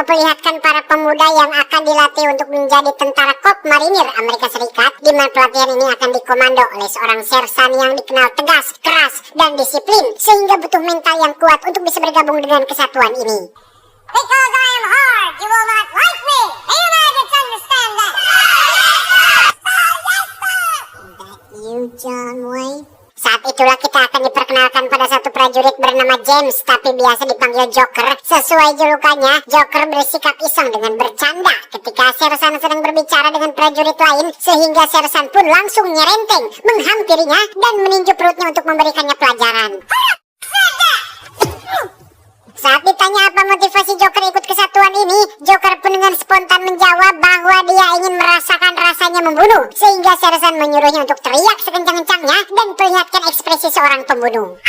memperlihatkan para pemuda yang akan dilatih untuk menjadi tentara Corps Marinir Amerika Serikat, di mana pelatihan ini akan dikomando oleh seorang sersan yang dikenal tegas, keras, dan disiplin, sehingga butuh mental yang kuat untuk bisa bergabung dengan kesatuan ini. Because I am hard, you will not like me. And I just understand that. You, John Wayne? Saat itulah kita akan diperkenalkan pada satu prajurit bernama James, tapi biasa dipanggil Joker. Sesuai julukannya, Joker bersikap iseng dengan bercanda ketika sersan sedang berbicara dengan prajurit lain, sehingga sersan pun langsung nyerenteng, menghampirinya, dan meninju perutnya untuk memberikannya pelajaran. Saat ditanya apa motivasi Joker ikut kesatuan ini, Joker pun dengan spontan menjawab bahwa dia ingin merasakan rasanya membunuh, sehingga sersan menyuruhnya untuk teriak sekencang-kencangnya dan perlihatkan ekspresi seorang pembunuh.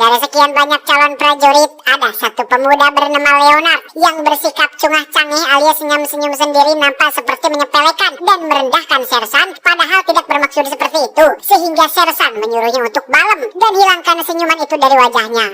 Dari sekian banyak calon prajurit, ada satu pemuda bernama Leonard yang bersikap cungah cangih alias senyum-senyum sendiri, nampak seperti menyepelekan dan merendahkan sersan, padahal tidak bermaksud seperti itu, sehingga sersan menyuruhnya untuk balem dan hilangkan senyuman itu dari wajahnya.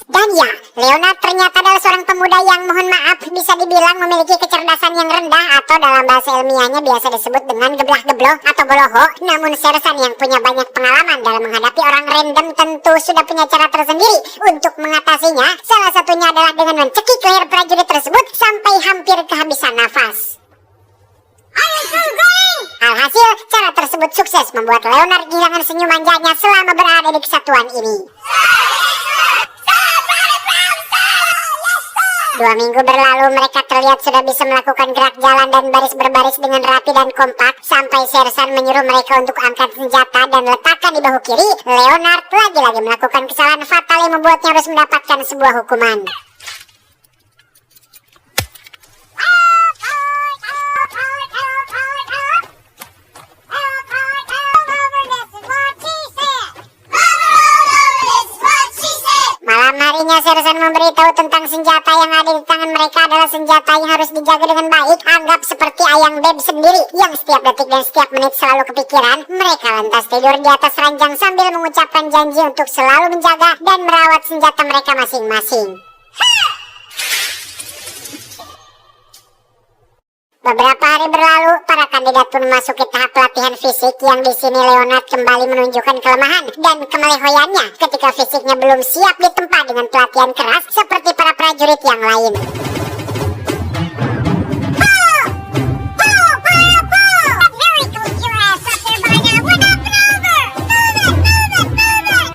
Dan ya, Leonard ternyata adalah seorang pemuda yang mohon maaf bisa dibilang memiliki kecerdasan yang rendah, atau dalam bahasa ilmiahnya biasa disebut dengan geblah-gebloh atau boloho. Namun sersan yang punya banyak pengalaman dalam menghadapi orang random tentu sudah punya cara tersendiri untuk mengatasinya. Salah satunya adalah dengan mencekik leher prajurit tersebut sampai hampir kehabisan nafas. Alhasil, cara tersebut sukses membuat Leonard kehilangan senyum manjanya selama berada di kesatuan ini. 2 minggu berlalu, mereka terlihat sudah bisa melakukan gerak jalan dan baris berbaris dengan rapi dan kompak, sampai sersan menyuruh mereka untuk angkat senjata dan letakkan di bahu kiri. Leonard lagi-lagi melakukan kesalahan fatal yang membuatnya harus mendapatkan sebuah hukuman. Malam harinya sersan memberitahu tentang senjata yang ada di tangan mereka adalah senjata yang harus dijaga dengan baik. Anggap seperti ayang beb sendiri yang setiap detik dan setiap menit selalu kepikiran. Mereka lantas tidur di atas ranjang sambil mengucapkan janji untuk selalu menjaga dan merawat senjata mereka masing-masing. Beberapa hari berlalu, para kandidat pun memasuki tahap pelatihan fisik, yang di sini Leonard kembali menunjukkan kelemahan dan kemelehoyannya ketika fisiknya belum siap ditempa dengan pelatihan keras seperti para prajurit yang lain.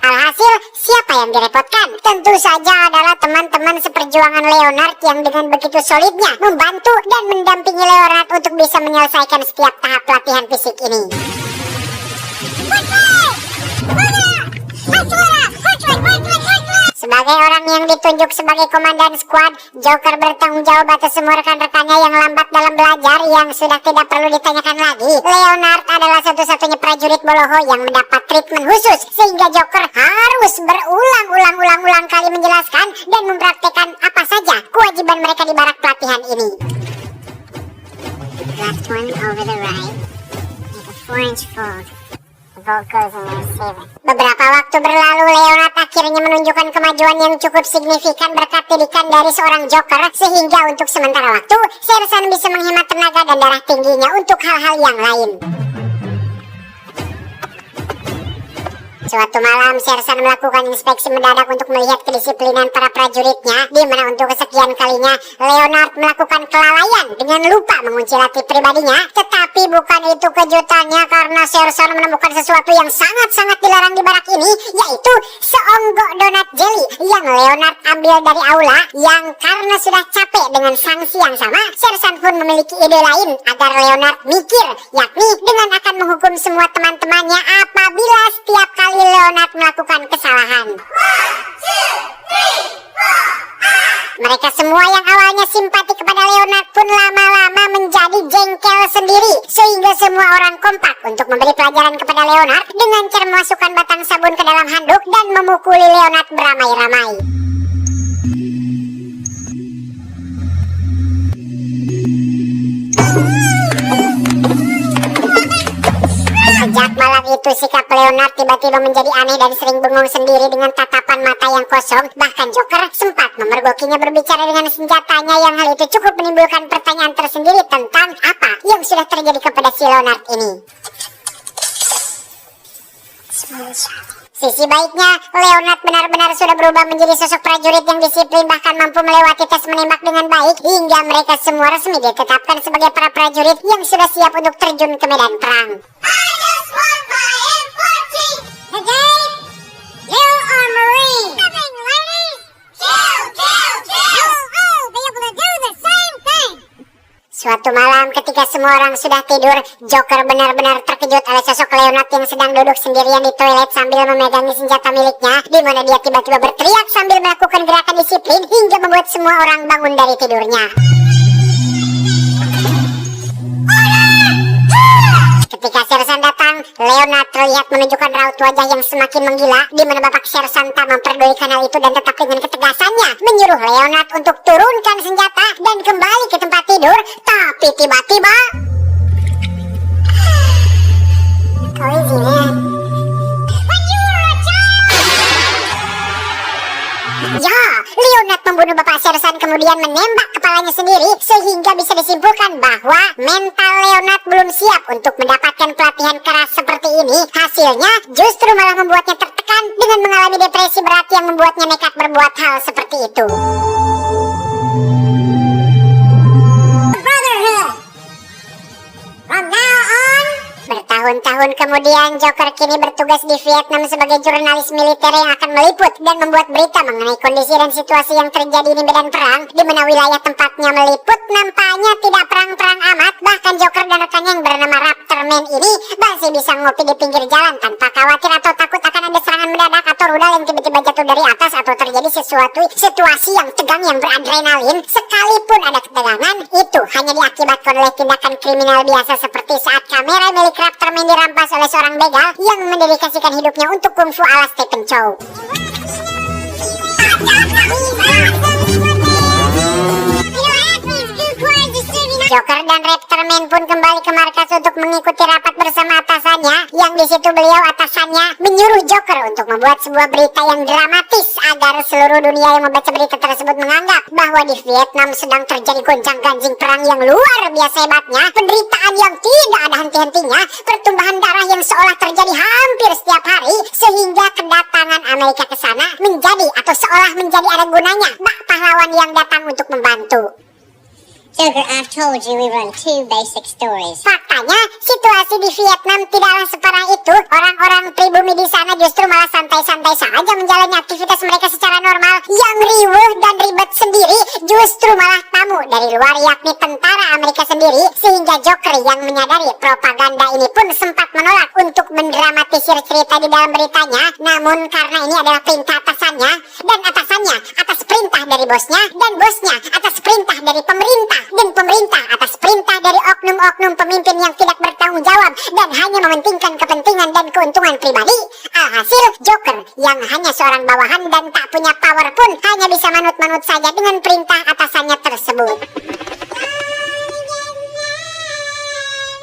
Alhasil, siapa yang direpotkan? Tentu saja adalah teman-teman seperjuangan Leonard yang dengan begitu solidnya membantu dan mendampingi Leonard untuk bisa menyelesaikan setiap tahap pelatihan fisik ini. Sebagai orang yang ditunjuk sebagai komandan skuad, Joker bertanggung jawab atas semua rekan-rekannya yang lambat dalam belajar, yang sudah tidak perlu ditanyakan lagi. Leonard adalah satu-satunya prajurit boloho yang mendapat treatment khusus, sehingga Joker harus berulang-ulang kali menjelaskan dan mempraktekkan apa saja kewajiban mereka di barak pelatihan ini. Left one over the right, make a 4-inch fold. Beberapa waktu berlalu, Leonard akhirnya menunjukkan kemajuan yang cukup signifikan berkat didikan dari seorang Joker, sehingga untuk sementara waktu sersan bisa menghemat tenaga dan darah tingginya untuk hal-hal yang lain. Suatu malam, sersan melakukan inspeksi mendadak untuk melihat kedisiplinan para prajuritnya, di mana untuk kesekian kalinya Leonard melakukan kelalaian dengan lupa mengunci latih pribadinya. Tetapi bukan itu kejutannya, karena sersan menemukan sesuatu yang sangat-sangat dilarang di barak ini, yaitu seonggok donat jelly yang Leonard ambil dari aula, yang karena sudah capek dengan sanksi yang sama, sersan pun memiliki ide lain agar Leonard mikir, yakni dengan akan menghukum semua teman-temannya apabila setiap kali Leonard melakukan kesalahan. 1, 2, 3, 4. Mereka semua yang awalnya simpati kepada Leonard pun lama-lama menjadi jengkel sendiri, sehingga semua orang kompak untuk memberi pelajaran kepada Leonard dengan cara memasukkan batang sabun ke dalam handuk dan memukuli Leonard beramai-ramai. Sejak malam itu sikap Leonard tiba-tiba menjadi aneh dan sering bengong sendiri dengan tatapan mata yang kosong. Bahkan Joker sempat memergokinya berbicara dengan senjatanya, yang hal itu cukup menimbulkan pertanyaan tersendiri tentang apa yang sudah terjadi kepada si Leonard ini. Sisi baiknya, Leonard benar-benar sudah berubah menjadi sosok prajurit yang disiplin, bahkan mampu melewati tes menembak dengan baik, hingga mereka semua resmi ditetapkan sebagai para prajurit yang sudah siap untuk terjun ke medan perang. I just won my M14. Today, you are Marine. Coming, ladies. Kill, kill, kill. You'll all be able to do the same thing. Suatu malam ketika semua orang sudah tidur, Joker benar-benar terkejut oleh sosok Leonard yang sedang duduk sendirian di toilet sambil memegangi senjata miliknya, di mana dia tiba-tiba berteriak sambil melakukan gerakan disiplin hingga membuat semua orang bangun dari tidurnya. Ketika Sersan datang, Leonard terlihat menunjukkan raut wajah yang semakin menggila, di mana Bapak Sersan tak memperdulikan hal itu dan tetap dengan ketegasannya menyuruh Leonard untuk turunkan senjata dan kembali ke tempat tidur. Tapi tiba-tiba, ya, Leonard membunuh Bapak Sersan kemudian menembak kepalanya sendiri, sehingga bisa disimpulkan bahwa mental Leonard belum siap untuk mendapatkan pelatihan keras seperti ini. Hasilnya justru malah membuatnya tertekan dengan mengalami depresi berat yang membuatnya nekat berbuat hal seperti itu. Brotherhood. From now on, Bertahun-tahun kemudian, Joker kini bertugas di Vietnam sebagai jurnalis militer yang akan meliput dan membuat berita mengenai kondisi dan situasi yang terjadi di medan perang, di mana wilayah tempatnya meliput nampaknya tidak perang-perang amat. Bahkan Joker dan rekannya yang bernama Raptorman ini masih bisa ngopi di pinggir jalan tanpa khawatir atau takut akan ada serangan mendadak atau rudal yang tiba-tiba jatuh dari atas atau terjadi sesuatu situasi yang tegang yang beradrenalin. Sekalipun ada ketegangan, itu hanya diakibatkan oleh tindakan kriminal biasa seperti saat kamera milik Raptorman dirampas oleh seorang begal yang mendedikasikan hidupnya untuk kungfu ala Stephen Chow. Joker dan Raptorman pun kembali ke markas untuk mengikuti rapat bersama atasannya, yang di situ beliau atasannya menyuruh Joker untuk membuat sebuah berita yang dramatis agar seluruh dunia yang membaca berita tersebut menganggap bahwa di Vietnam sedang terjadi gonjang-ganjing perang yang luar biasa hebatnya, penderitaan yang tidak ada henti-hentinya, pertumbuhan darah yang seolah terjadi hampir setiap hari, sehingga kedatangan Amerika ke sana menjadi atau seolah menjadi ada gunanya bak pahlawan yang datang untuk membantu. Joker, I've told you we run two basic stories. Faktanya, situasi di Vietnam tidaklah separah itu. Orang-orang pribumi di sana justru malah santai-santai saja menjalani aktivitas mereka secara normal. Yang riuh dan ribet sendiri justru malah tamu dari luar, yakni tentara Amerika sendiri. Sehingga Joker yang menyadari propaganda ini pun sempat menolak untuk mendramatisir cerita di dalam beritanya. Namun karena ini adalah perintah atasannya, dan atasannya atas perintah dari bosnya, dan bosnya atas perintah dari pemerintah, dan pemerintah atas perintah dari oknum-oknum pemimpin yang tidak bertanggung jawab dan hanya mementingkan kepentingan dan keuntungan pribadi. Alhasil, Joker yang hanya seorang bawahan dan tak punya power pun hanya bisa manut-manut saja dengan perintah atasannya tersebut.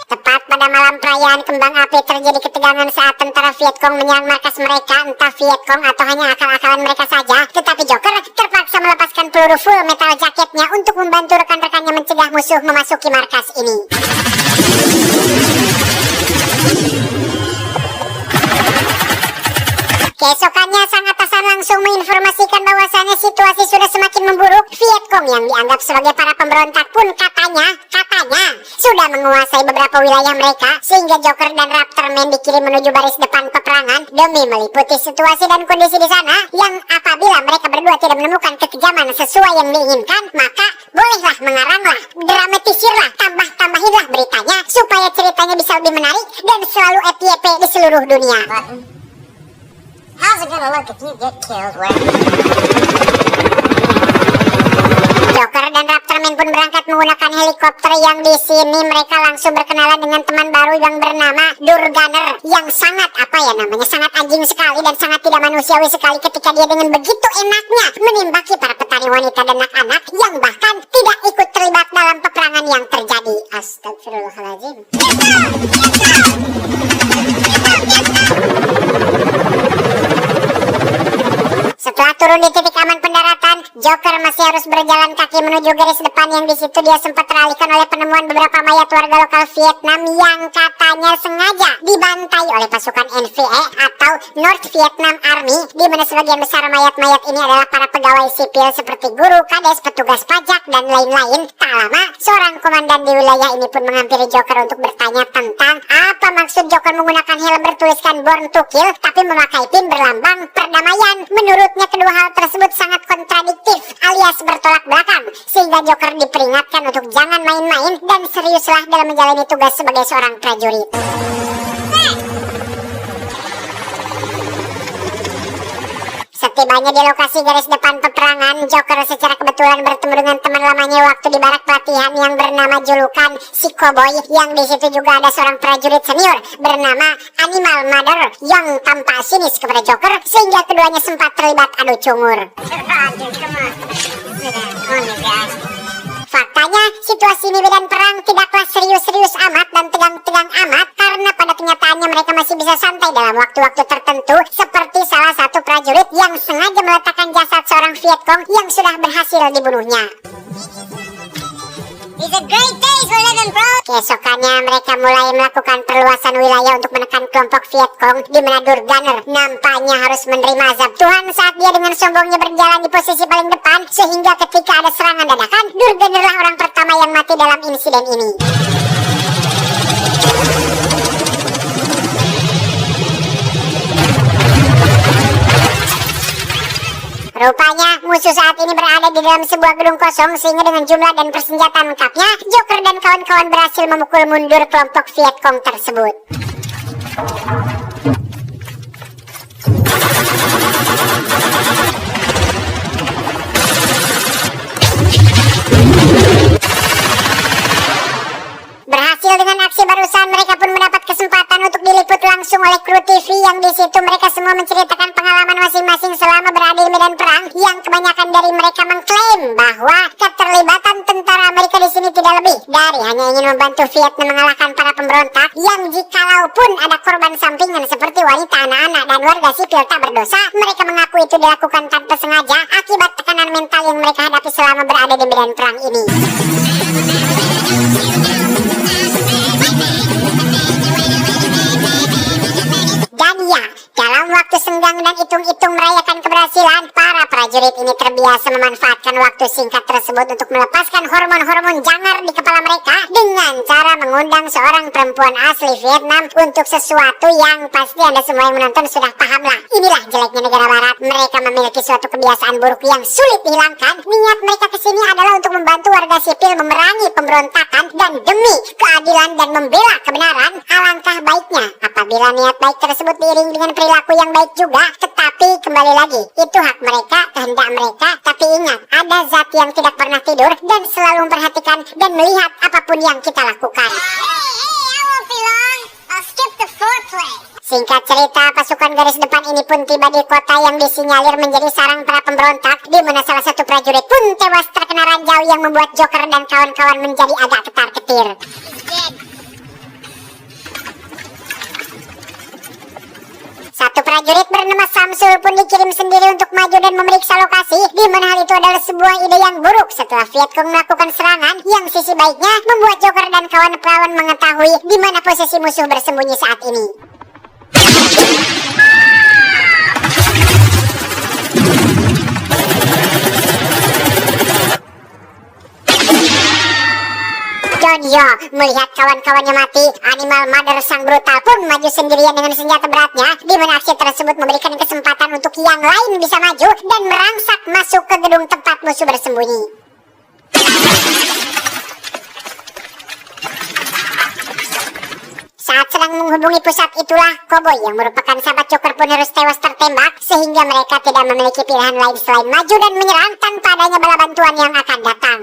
Tepat pada malam perayaan kembang api terjadi ketegangan saat tentara Vietcong menyerang markas mereka. Entah Vietcong atau hanya akal-akalan mereka saja, tetapi Joker terpaksa melepaskan peluru full metal jaketnya untuk membantu rekan-rekannya mencegah musuh memasuki markas ini. Keesokannya sang atasan langsung menginformasikan bahwasannya situasi sudah semakin memburuk. Vietcong yang dianggap sebagai para pemberontak pun katanya sudah menguasai beberapa wilayah mereka, sehingga Joker dan Raptorman dikirim menuju baris depan peperangan demi meliputi situasi dan kondisi di sana, yang apabila mereka berdua tidak menemukan kekejaman sesuai yang diinginkan, maka bolehlah mengaranglah, dramatisirlah, tambah-tambahinlah beritanya supaya ceritanya bisa lebih menarik dan selalu FYP di seluruh dunia. How's it gonna look if you get killed where? Joker dan Raptorman pun berangkat menggunakan helikopter, yang di sini mereka langsung berkenalan dengan teman baru yang bernama Durgunner, yang sangat sangat anjing sekali dan sangat tidak manusiawi sekali ketika dia dengan begitu enaknya menembaki para petani wanita dan anak-anak yang bahkan tidak ikut terlibat dalam peperangan yang terjadi. Astagfirullahaladzim. Setelah turun di titik aman pendaratan, Joker masih harus berjalan kaki menuju garis depan yang di situ dia sempat teralihkan oleh penemuan beberapa mayat warga lokal Vietnam yang katanya sengaja dibantai oleh pasukan NVA atau North Vietnam Army, di mana sebagian besar mayat-mayat ini adalah para pegawai sipil seperti guru, kades, petugas pajak, dan lain-lain. Tak lama, seorang komandan di wilayah ini pun menghampiri Joker untuk bertanya tentang apa maksud Joker menggunakan helm bertuliskan Born to Kill tapi memakai pin berlambang perdamaian. Menurutnya kedua hal tersebut sangat kontradiktif alias bertolak belakang, sehingga Joker diperingatkan untuk jangan main-main dan seriuslah dalam menjalani tugas sebagai seorang prajurit. Setibanya di lokasi garis depan peperangan, Joker secara kebetulan bertemu dengan teman lamanya waktu di barak pelatihan yang bernama julukan si Cowboy, yang di situ juga ada seorang prajurit senior bernama Animal Mother yang tampak sinis kepada Joker, sehingga keduanya sempat terlibat adu cungur. Faktanya, situasi di medan perang tidaklah serius-serius amat dan tegang-tegang amat, karena pada kenyataannya mereka masih bisa santai dalam waktu-waktu tertentu, seperti salah satu prajurit yang sengaja meletakkan jasad seorang Vietcong yang sudah berhasil dibunuhnya. It's a great day for living, bro. Keesokannya mereka mulai melakukan perluasan wilayah untuk menekan kelompok Vietcong, di mana Durganer nampaknya harus menerima azab Tuhan saat dia dengan sombongnya berjalan di posisi paling depan, sehingga ketika ada serangan dadakan, Durganerlah orang pertama yang mati dalam insiden ini. Rupanya musuh saat ini berada di dalam sebuah gedung kosong, sehingga dengan jumlah dan persenjataan lengkapnya, Joker dan kawan-kawan berhasil memukul mundur kelompok Vietcong tersebut. Berhasil dengan aksi barusan, mereka pun mendapat kesempatan untuk diliput langsung oleh kru TV yang di situ mereka semua menceritakan pengalaman masing-masing selama berada di medan perang, yang kebanyakan dari mereka mengklaim bahwa keterlibatan tentara Amerika di sini tidak lebih dari hanya ingin membantu Vietnam mengalahkan para pemberontak, yang jikalaupun ada korban sampingan seperti wanita, anak-anak, dan warga sipil tak berdosa, mereka mengaku itu dilakukan tanpa sengaja akibat tekanan mental yang mereka hadapi selama berada di medan perang ini. Dan ya, dalam waktu senggang dan hitung-hitung merayakan keberhasilan, para prajurit ini terbiasa memanfaatkan waktu singkat tersebut untuk melepaskan hormon-hormon jangar di kepala mereka dengan cara mengundang seorang perempuan asli Vietnam untuk sesuatu yang pasti Anda semua yang menonton sudah paham lah. Inilah jeleknya negara barat, mereka memiliki suatu kebiasaan buruk yang sulit dihilangkan. Niat mereka kesini adalah untuk membantu warga sipil memerangi pemberontakan dan demi keadilan dan membela kebenaran. Alangkah baiknya apabila niat baik tersebut diiring dengan perilaku yang baik juga, tetapi kembali lagi, itu hak mereka, kehendak mereka. Tapi ingat, ada zat yang tidak pernah tidur dan selalu memperhatikan dan melihat apapun yang kita lakukan. I won't be long. I'll skip the foreplay. Singkat cerita, pasukan garis depan ini pun tiba di kota yang disinyalir menjadi sarang para pemberontak, di mana salah satu prajurit pun tewas terkena ranjau yang membuat Joker dan kawan-kawan menjadi agak ketar-ketir. Satu prajurit bernama Samsul pun dikirim sendiri untuk maju dan memeriksa lokasi, di mana hal itu adalah sebuah ide yang buruk setelah Vietcong melakukan serangan, yang sisi baiknya membuat Joker dan kawan-kawan mengetahui di mana posisi musuh bersembunyi saat ini. Donyo melihat kawan-kawannya mati, Animal Mother sang brutal pun maju sendirian dengan senjata beratnya, di mana aksi tersebut memberikan kesempatan untuk yang lain bisa maju dan merangsak masuk ke gedung tempat musuh bersembunyi. Saat sedang menghubungi pusat itulah, Cowboy yang merupakan sahabat Joker pun harus tewas tertembak, sehingga mereka tidak memiliki pilihan lain selain maju dan menyerang tanpa adanya bala bantuan yang akan datang.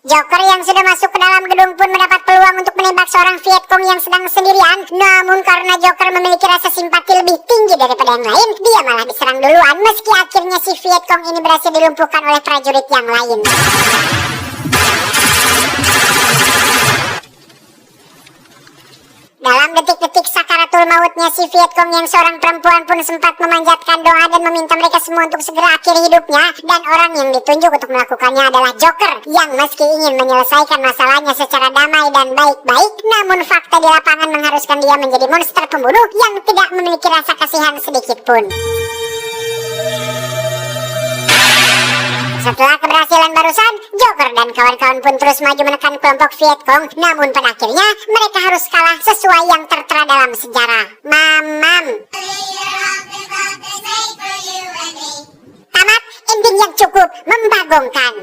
Joker yang sudah masuk ke dalam gedung pun mendapat peluang untuk menembak seorang Vietcong yang sedang sendirian. Namun karena Joker memiliki rasa simpati lebih tinggi daripada yang lain, dia malah diserang duluan meski akhirnya si Vietcong ini berhasil dilumpuhkan oleh prajurit yang lain. Dalam detik-detik sakaratul mautnya si Vietcong yang seorang perempuan pun sempat memanjatkan doa dan meminta mereka semua untuk segera akhiri hidupnya. Dan orang yang ditunjuk untuk melakukannya adalah Joker, yang meski ingin menyelesaikan masalahnya secara damai dan baik-baik, namun fakta di lapangan mengharuskan dia menjadi monster pembunuh yang tidak memiliki rasa kasihan sedikit pun. Setelah keberhasilan barusan, Joker dan kawan-kawan pun terus maju menekan kelompok Vietcong. Namun pada akhirnya mereka harus kalah sesuai yang tertera dalam sejarah. Mamam. Tamat, ending yang cukup membagongkan.